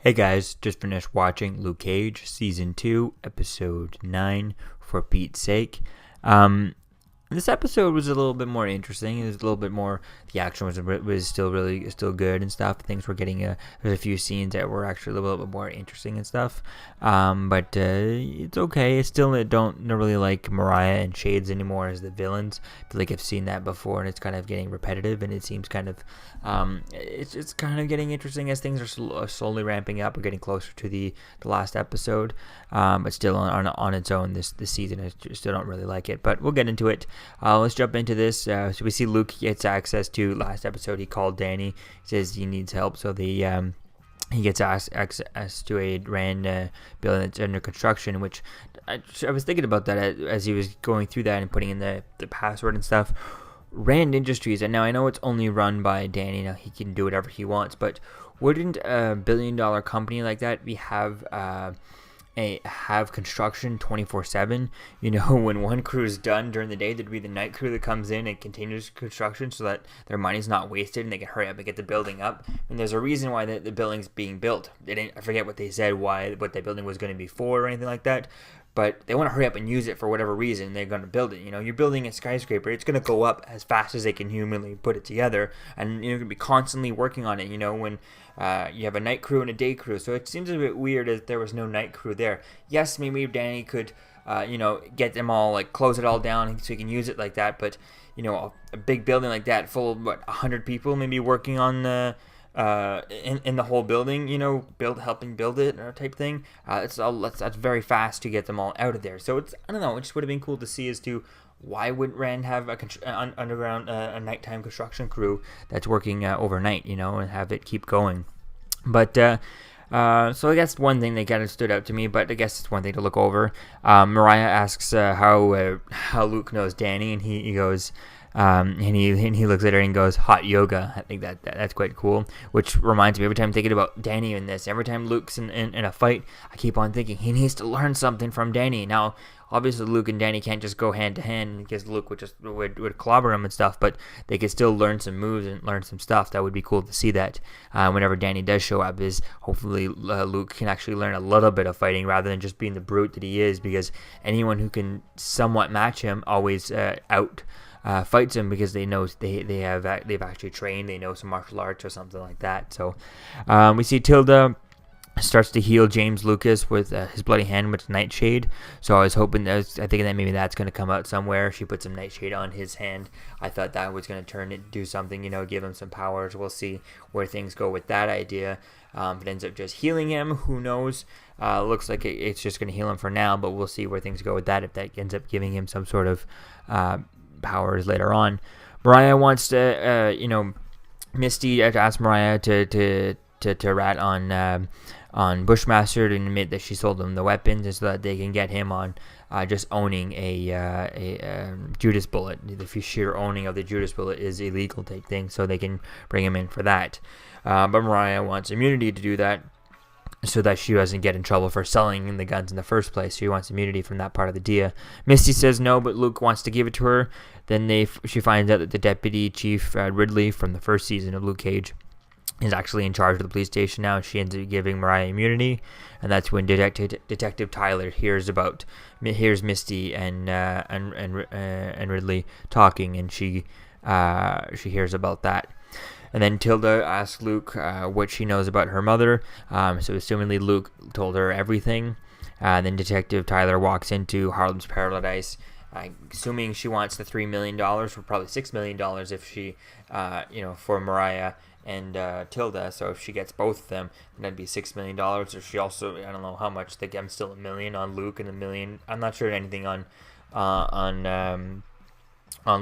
Hey guys, just finished watching Luke Cage Season 2, Episode 9, For Pete's Sake. This episode was a little bit more interesting. It was a little bit more. The action was still good and stuff. Things were getting there's a few scenes that were actually a little bit more interesting and stuff. But it's okay. I don't really like Mariah and Shades anymore as the villains. I feel like I've seen that before, and it's kind of getting repetitive. And it seems kind of it's kind of getting interesting as things are slowly ramping up. We're getting closer to the last episode, but still on its own this season. I still don't really like it, but we'll get into it. Let's jump into this. So we see Luke gets access to last episode. He called Danny. He says he needs help, so he gets access to a Rand building that's under construction. Which I was thinking about that as he was going through that and putting in the password and stuff. Rand Industries, and now I know it's only run by Danny. Now he can do whatever he wants, but wouldn't a billion-dollar company like that have construction 24/7? You know, when one crew is done during the day, there'd be the night crew that comes in and continues construction so that their money's not wasted and they can hurry up and get the building up. And there's a reason why the building's being built. I forget what they said, what that building was going to be for or anything like that. But they want to hurry up and use it for whatever reason they're going to build it. You know, you're building a skyscraper. It's going to go up as fast as they can humanly put it together. And you're going to be constantly working on it, you know, when you have a night crew and a day crew. So it seems a bit weird that there was no night crew there. Yes, maybe Danny could, get them all, like, close it all down so he can use it like that. But, you know, a big building like that full of, 100 people maybe working on in the whole building, you know, helping build it or type thing. That's very fast to get them all out of there. So I don't know. It just would have been cool to see as to why wouldn't Rand have a nighttime construction crew that's working overnight, you know, and have it keep going. But so I guess one thing that kind of stood out to me, but I guess it's one thing to look over. Mariah asks how Luke knows Danny, and he goes. And he looks at her and goes, hot yoga. I think that's quite cool. Which reminds me, every time I'm thinking about Danny in this, every time Luke's in a fight, I keep on thinking he needs to learn something from Danny. Now, obviously, Luke and Danny can't just go hand to hand because Luke would clobber him and stuff, but they could still learn some moves and learn some stuff. That would be cool to see that whenever Danny does show up. Is hopefully Luke can actually learn a little bit of fighting rather than just being the brute that he is, because anyone who can somewhat match him always fights him, because they know they've actually trained, they know some martial arts or something like that. So we see Tilda starts to heal James Lucas with his bloody hand with Nightshade. So I was thinking that maybe that's going to come out somewhere. She put some Nightshade on his hand. I thought that was going to do something, you know, give him some powers. We'll see where things go with that idea. If it ends up just healing him, who knows? Looks like it's just going to heal him for now, but we'll see where things go with that, if that ends up giving him some sort of powers later on. Mariah wants to, Misty asked Mariah to rat on Bushmaster to admit that she sold him the weapons, and so that they can get him on just owning a Judas bullet. The sheer owning of the Judas bullet is illegal type thing, so they can bring him in for that. But Mariah wants immunity to do that, so that she doesn't get in trouble for selling the guns in the first place. She wants immunity from that part of the deal. Misty says no, but Luke wants to give it to her. Then she finds out that the deputy chief, Ridley, from the first season of Luke Cage, is actually in charge of the police station now. She ends up giving Mariah immunity, and that's when Detective Tyler hears Misty and Ridley talking, and she hears about that. And then Tilda asks Luke what she knows about her mother. So assumingly Luke told her everything. Then Detective Tyler walks into Harlem's Paradise, assuming she wants the $3 million, or probably $6 million if she, for Mariah and Tilda. So if she gets both of them, then that'd be $6 million. Or she also, I don't know how much. I'm still $1 million on Luke and $1 million. I'm not sure anything on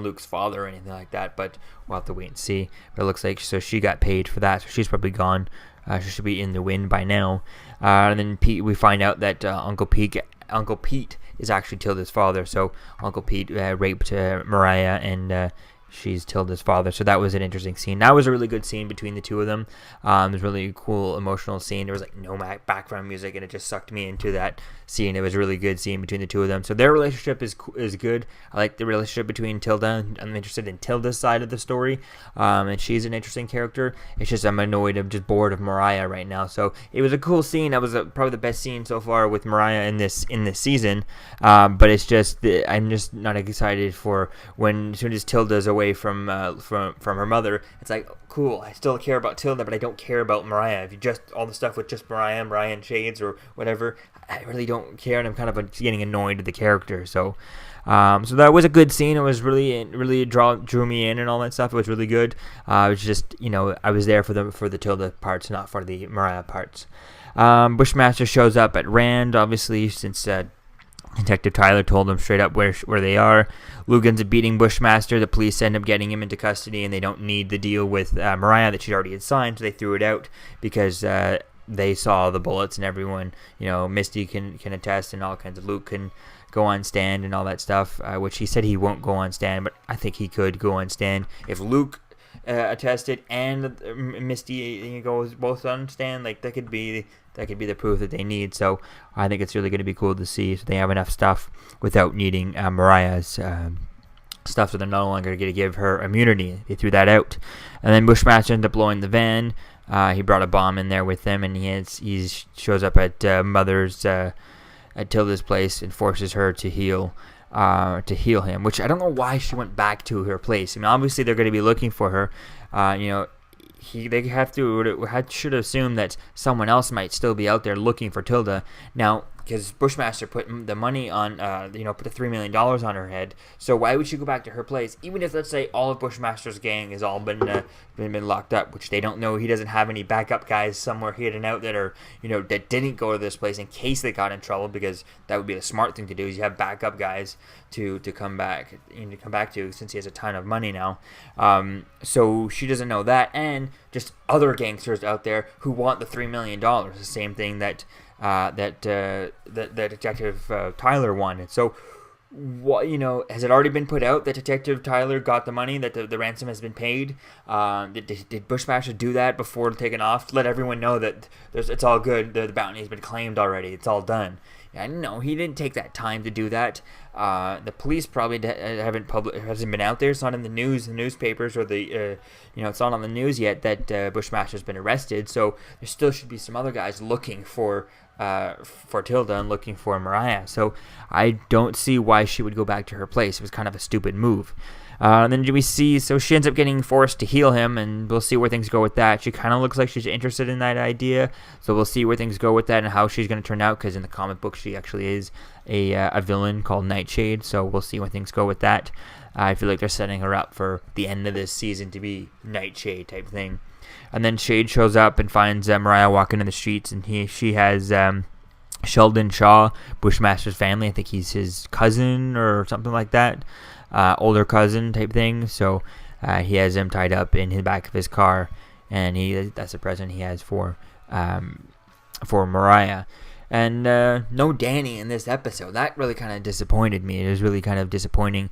Luke's father or anything like that, but we'll have to wait and see. But it looks like she got paid for that, so she's probably gone. She should be in the wind by now. And then we find out that Uncle Pete is actually Tilda's father. So Uncle Pete raped Mariah and she's Tilda's father. So that was an interesting scene. That was a really good scene between the two of them. It was a really cool, emotional scene. There was like no background music, and it just sucked me into that scene. It was a really good scene between the two of them. So their relationship is good. I like the relationship between Tilda. I'm interested in Tilda's side of the story, and she's an interesting character. It's just I'm annoyed. I'm just bored of Mariah right now. So it was a cool scene. That was probably the best scene so far with Mariah in this season. But it's just I'm just not excited for when as soon as Tilda's away from her mother. It's like, cool, I still care about Tilda, but I don't care about Mariah. If you just all the stuff with just Mariah and Shades or whatever, I really don't care, and I'm kind of getting annoyed with the character. So that was a good scene. It was really drew me in and all that stuff. It was really good. It was just, I was there for the Tilda parts, not for the Mariah parts. Bushmaster shows up at Rand, obviously, since Detective Tyler told them straight up where they are. Luke ends up beating Bushmaster. The police end up getting him into custody, and they don't need the deal with Mariah that she already had signed, so they threw it out because they saw the bullets and everyone. Misty can attest, and all kinds of Luke can go on stand and all that stuff, which he said he won't go on stand, but I think he could go on stand. If Luke attested and Misty goes both on stand, like that could be the proof that they need. So I think it's really going to be cool to see. So they have enough stuff without needing Mariah's stuff, so they're no longer going to give her immunity. They threw that out. And then Bushmaster ended up blowing the van. He brought a bomb in there with him, and he shows up at at Tilda's place and forces her to heal him, which I don't know why she went back to her place. I mean, obviously they're going to be looking for her. They should assume that someone else might still be out there looking for Tilda now, because Bushmaster put the money on, put the $3 million on her head. So why would she go back to her place, even if, let's say, all of Bushmaster's gang has all been locked up, which they don't know. He doesn't have any backup guys somewhere hidden out that are, that didn't go to this place in case they got in trouble, because that would be the smart thing to do, is you have backup guys to come back to, since he has a ton of money now. So she doesn't know that, and just other gangsters out there who want the $3 million, the same thing that Detective Tyler wanted. So, has it already been put out that Detective Tyler got the money, that the ransom has been paid? Did Bushmaster do that before taking off to let everyone know that it's all good, the bounty has been claimed already, it's all done? Yeah, no, he didn't take that time to do that. The police probably hasn't been out there. It's not in the newspapers, or it's not on the news yet that Bushmaster's been arrested. So there still should be some other guys looking for Tilda and looking for Mariah. So I don't see why she would go back to her place. It was kind of a stupid move. And then we see, so she ends up getting forced to heal him, and we'll see where things go with that. She kind of looks like she's interested in that idea, so we'll see where things go with that and how she's going to turn out, because in the comic book she actually is a villain called Nightshade, so we'll see where things go with that. I feel like they're setting her up for the end of this season to be Nightshade type thing. And then Shade shows up and finds Mariah walking in the streets, and she has Sheldon Shaw, Bushmaster's family. I think he's his cousin or something like that. Older cousin type thing. So he has him tied up in the back of his car, and that's the present he has for Mariah. And no Danny in this episode. That really kind of disappointed me. It was really kind of disappointing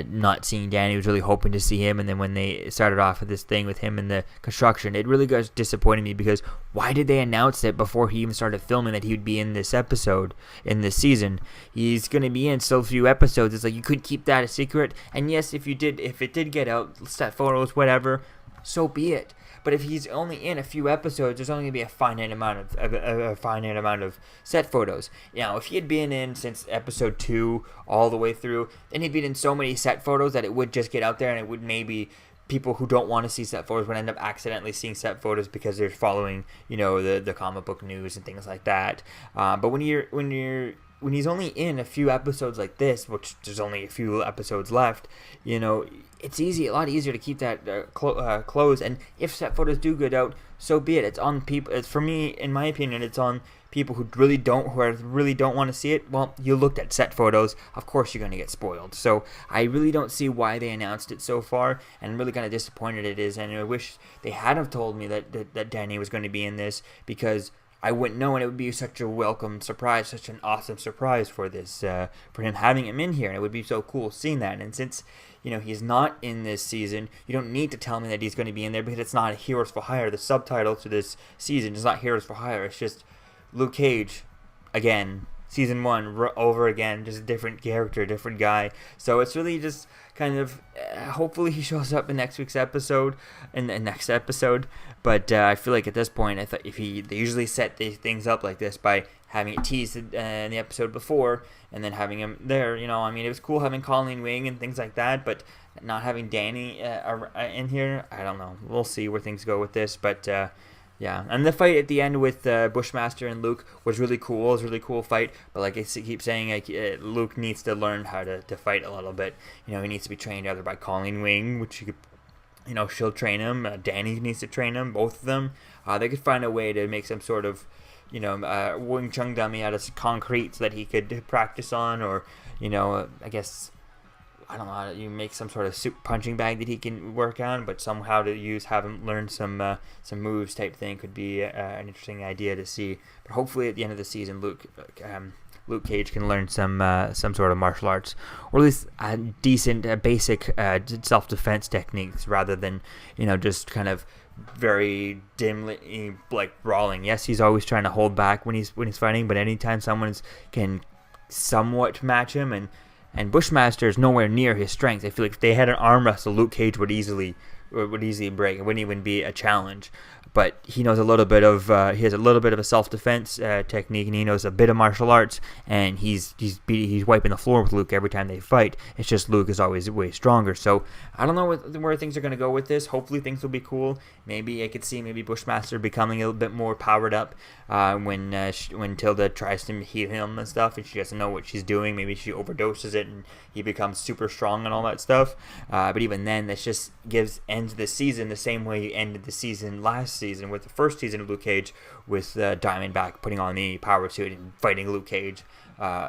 not seeing Danny. I was really hoping to see him, and then when they started off with this thing with him in the construction, it really got disappointed me, because why did they announce it before he even started filming that he would be in this episode, in this season? He's going to be in still a few episodes. It's like, you could keep that a secret, and yes, if it did get out, set photos, whatever, so be it. But if he's only in a few episodes, there's only going to be a finite amount of set photos. If he had been in since episode 2 all the way through, then he'd been in so many set photos that it would just get out there, and it would maybe people who don't want to see set photos would end up accidentally seeing set photos because they're following, the comic book news and things like that. But when he's only in a few episodes like this, which there's only a few episodes left, it's a lot easier to keep that closed. And if set photos do get out, so be it. It's on people. It's, for me, in my opinion, it's on people who really don't want to see it. Well, you looked at set photos, of course you're going to get spoiled. So I really don't see why they announced it so far, and I'm really kind of disappointed it is. And I wish they had have told me that Danny was going to be in this, because I wouldn't know, and it would be such a welcome surprise, such an awesome surprise for this, for him having him in here, and it would be so cool seeing that. And since, he's not in this season, you don't need to tell me that he's going to be in there, because it's not a Heroes for Hire. The subtitle to this season is not Heroes for Hire. It's just Luke Cage again. Season 1 over again, just a different character, different guy. So it's really just kind of, hopefully he shows up in next episode. But I feel like at this point, I thought they usually set these things up like this by having it teased in the episode before and then having him there. It was cool having Colleen Wing and things like that, but not having Danny in here, I don't know. We'll see where things go with this, but. Yeah, and the fight at the end with Bushmaster and Luke was really cool. It was a really cool fight. But like I keep saying, Luke needs to learn how to fight a little bit. He needs to be trained either by Colleen Wing, which you could, she'll train him. Danny needs to train him. Both of them. They could find a way to make some sort of, Wing Chun dummy out of concrete so that he could practice on, or I guess. I don't know how you make some sort of soup punching bag that he can work on, but somehow to have him learn some moves type thing could be an interesting idea to see. But hopefully at the end of the season, Luke Cage can learn some sort of martial arts, or at least decent basic self-defense techniques, rather than just kind of very dimly like brawling. Yes, he's always trying to hold back when he's fighting, but anytime someone can somewhat match him, and Bushmaster is nowhere near his strength. I feel like if they had an arm wrestle, Luke Cage would easily break. It wouldn't even be a challenge. But he knows a little bit of he has a little bit of a self-defense technique, and he knows a bit of martial arts. And he's wiping the floor with Luke every time they fight. It's just Luke is always way stronger. So I don't know where things are going to go with this. Hopefully things will be cool. Maybe I could see Bushmaster becoming a little bit more powered up when Tilda tries to heal him and stuff, and she doesn't know what she's doing. Maybe she overdoses it, and he becomes super strong and all that stuff. But even then, this just ends the season the same way you ended the season last season with the first season of Luke Cage, with Diamondback putting on the power suit and fighting Luke Cage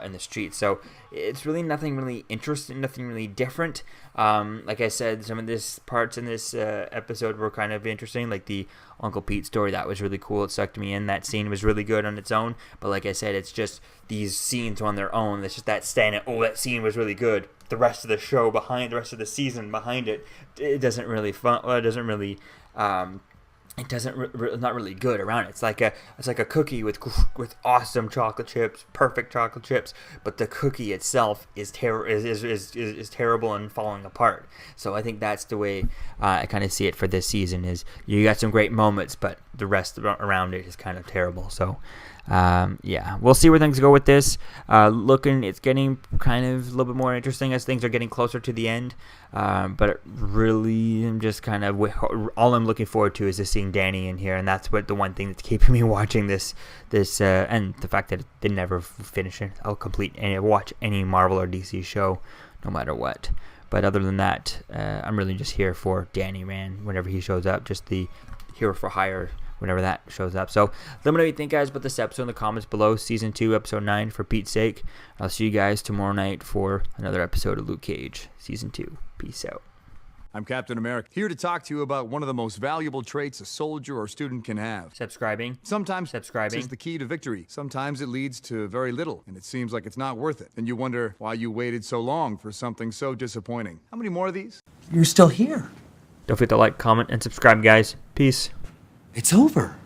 in the streets. So it's really nothing really interesting, nothing really different. Like I said, some of this parts in this episode were kind of interesting, like the Uncle Pete story. That was really cool. It sucked me in. That scene was really good on its own. But like I said, it's just these scenes on their own. It's just that that scene was really good. The rest of the show behind, the rest of the season behind it, it doesn't really fun. Well, it doesn't really. Not really good around it. It's like a cookie with awesome chocolate chips, perfect chocolate chips, but the cookie itself is terrible and falling apart. So I think that's the way I kind of see it for this season. Is you got some great moments, but the rest around it is kind of terrible. So yeah, we'll see where things go with this. It's getting kind of a little bit more interesting as things are getting closer to the end. But really, I'm just kind of all I'm looking forward to is just seeing Danny in here, and that's the one thing that's keeping me watching this, and the fact that they never finish it. I'll watch any Marvel or DC show, no matter what. But other than that, I'm really just here for Danny, man. Whenever he shows up, just the Hero for Hire. Whenever that shows up. So let me know what you think, guys, about this episode in the comments below. Season 2, Episode 9, for Pete's sake. I'll see you guys tomorrow night for another episode of Luke Cage, Season 2. Peace out. I'm Captain America, here to talk to you about one of the most valuable traits a soldier or student can have. Subscribing. Sometimes subscribing is the key to victory. Sometimes it leads to very little, and it seems like it's not worth it. And you wonder why you waited so long for something so disappointing. How many more of these? You're still here. Don't forget to like, comment, and subscribe, guys. Peace. It's over.